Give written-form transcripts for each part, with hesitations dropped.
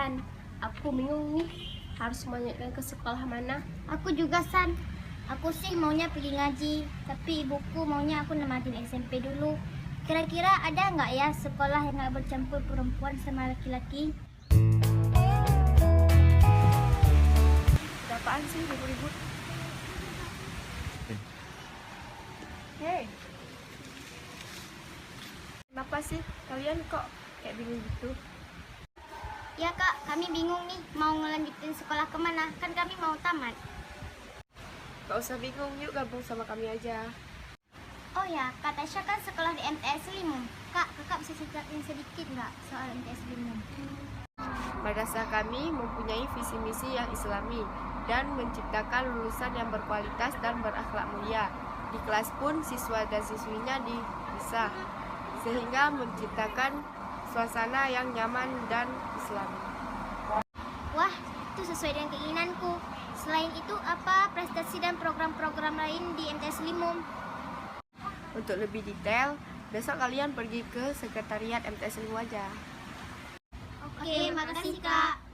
San. Aku bingung nih, harus melanjutkan ke sekolah mana. Aku juga San. Aku sih maunya pergi ngaji, tapi ibuku maunya aku nematin SMP dulu. Kira-kira ada nggak ya sekolah yang nggak bercampur perempuan sama laki-laki? Apaan sih ribut-ribut? Hei, kenapa sih kalian kok kayak bingung gitu? Ya kak, kami bingung nih mau ngelanjutin sekolah kemana, kan kami mau tamat. Gak usah bingung, yuk gabung sama kami aja. Oh ya, Kak Tasya kan sekolah di MTS Limum. Kak, kakak bisa ceritain sedikit nggak soal MTS Limum? Madrasah kami mempunyai visi misi yang islami dan menciptakan lulusan yang berkualitas dan berakhlak mulia. Di kelas pun siswa dan siswinya dipisah, sehingga menciptakan suasana yang nyaman dan islami. Wah, itu sesuai dengan keinginanku. Selain itu, apa prestasi dan program-program lain di MTS Limum? Untuk lebih detail, besok kalian pergi ke sekretariat MTS Limum aja. Oke, makasih Kak.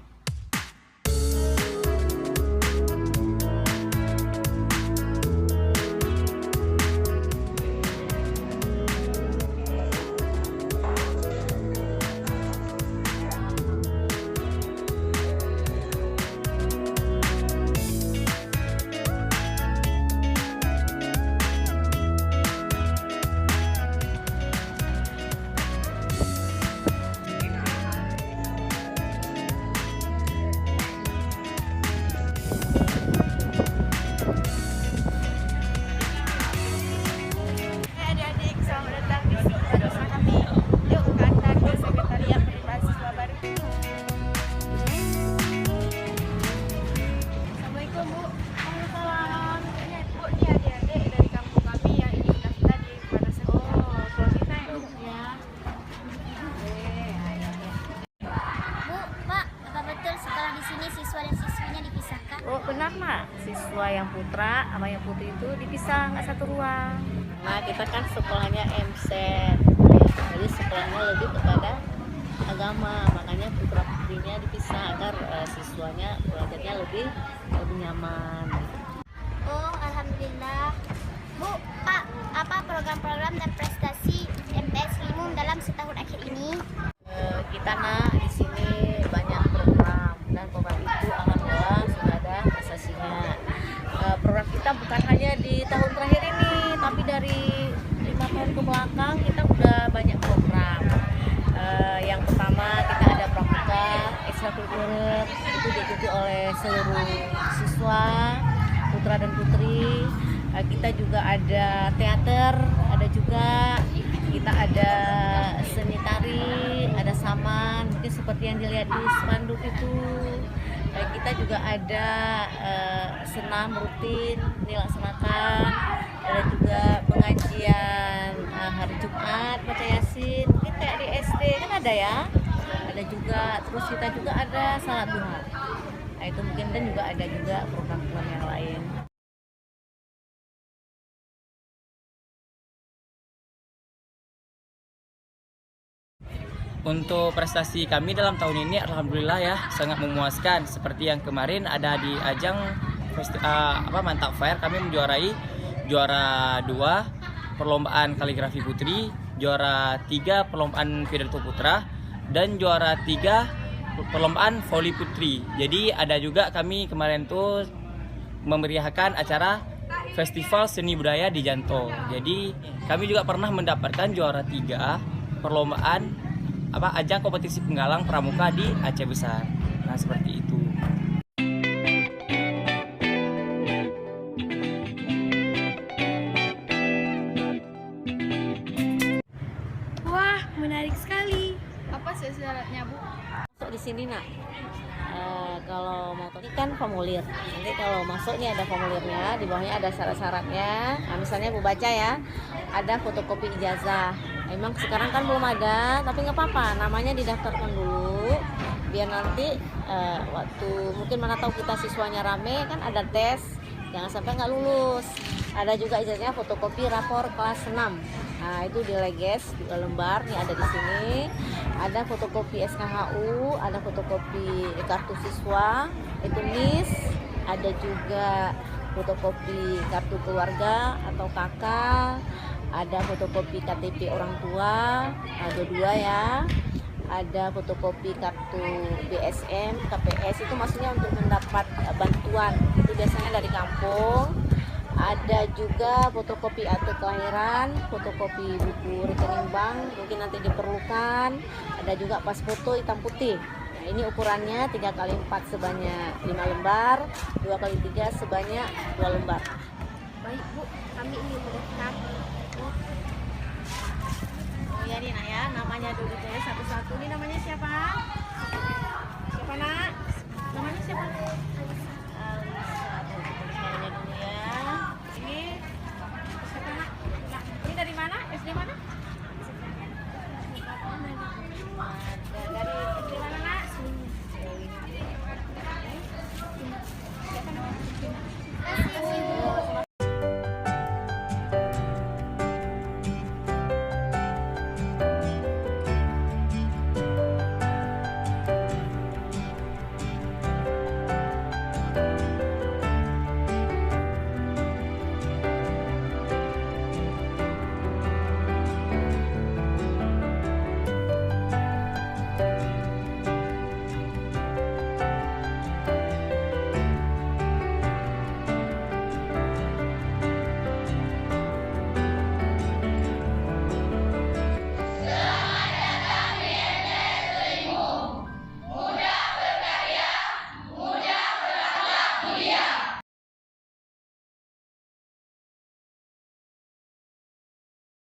Adik-adik, selamat datang di madrasah kami. Yuk ke antar ke sekretariat penerimaan siswa baru. Assalamualaikum Bu. Waalaikumsalam. Bu, ini adik-adik dari kampung kami yang ingin daftar di madrasah kita. Kalau kita ya. Bu, Pak, apa betul sekolah di sini siswa dan siswinya dipisahkan? Oh benar nak, siswa yang putra sama yang putri itu dipisah, nggak satu ruang. Nah kita kan sekolahnya MSET, jadi sekolahnya lebih kepada agama, makanya putra putrinya dipisah agar siswanya belajarnya lebih nyaman. Oh, alhamdulillah. Bu, Pak, apa program-program dan prestasi MTS Limum dalam setahun akhir ini? Kita nak di sini banyak program dan program itu alhamdulillah sudah ada prestasinya. Program kita bukan hanya di tahun terakhir ini, tapi dari 5 tahun ke belakang kita udah banyak program. Yang pertama kita ada pramuka ekstrakurikuler, itu diikuti oleh seluruh siswa putra dan putri. Kita juga ada teater, ada juga kita ada seni tari, ada saman, mungkin seperti yang dilihat di spanduk itu. Kita juga ada senam rutin dilaksanakan, ada juga pengajian hari Jumat, baca Yasin, mungkin kayak di SD kan ada ya, ada juga, terus kita juga ada salat duha. Nah itu mungkin, dan juga ada juga program-program yang lain. Untuk prestasi kami dalam tahun ini alhamdulillah ya sangat memuaskan. Seperti yang kemarin ada di ajang Mantap Fair, kami menjuarai juara 2 perlombaan kaligrafi putri, juara 3 perlombaan pidato putra, dan juara 3 perlombaan voli putri. Jadi ada juga kami kemarin tuh memeriahkan acara Festival Seni Budaya di Janto. Jadi kami juga pernah mendapatkan juara 3 perlombaan ajang kompetisi penggalang pramuka di Aceh Besar. Nah seperti itu. Wah, menarik sekali. Apa sih syaratnya, Bu? Masuk di sini nak. Kalau mau ini kan formulir. Nanti kalau masuk nih ada formulirnya, di bawahnya ada syarat-syaratnya. Nah, misalnya Bu baca ya, ada fotokopi ijazah. Emang sekarang kan belum ada, tapi nggak apa-apa, namanya didaftarkan dulu biar nanti waktu mungkin mana tahu kita siswanya rame kan ada tes, jangan sampai nggak lulus. Ada juga ijazahnya fotokopi rapor kelas 6. Nah, itu dileges 2 lembar nih ada di sini. Ada fotokopi SKHU, ada fotokopi kartu siswa, itu NIS, ada juga fotokopi kartu keluarga atau KK, ada fotokopi KTP orang tua, ada 2 ya. Ada fotokopi kartu BSM, KPS, itu maksudnya untuk mendapat bantuan, itu biasanya dari kampung. Ada juga fotokopi akte kelahiran, fotokopi buku rekening bank, mungkin nanti diperlukan. Ada juga pas foto hitam putih. Nah, ini ukurannya 3x4 sebanyak 5 lembar, 2x3 sebanyak 2 lembar. Baik Bu, kami ingin mendaftar. Oh ya Nina ya, namanya dulu tulis satu-satu. Ini namanya siapa?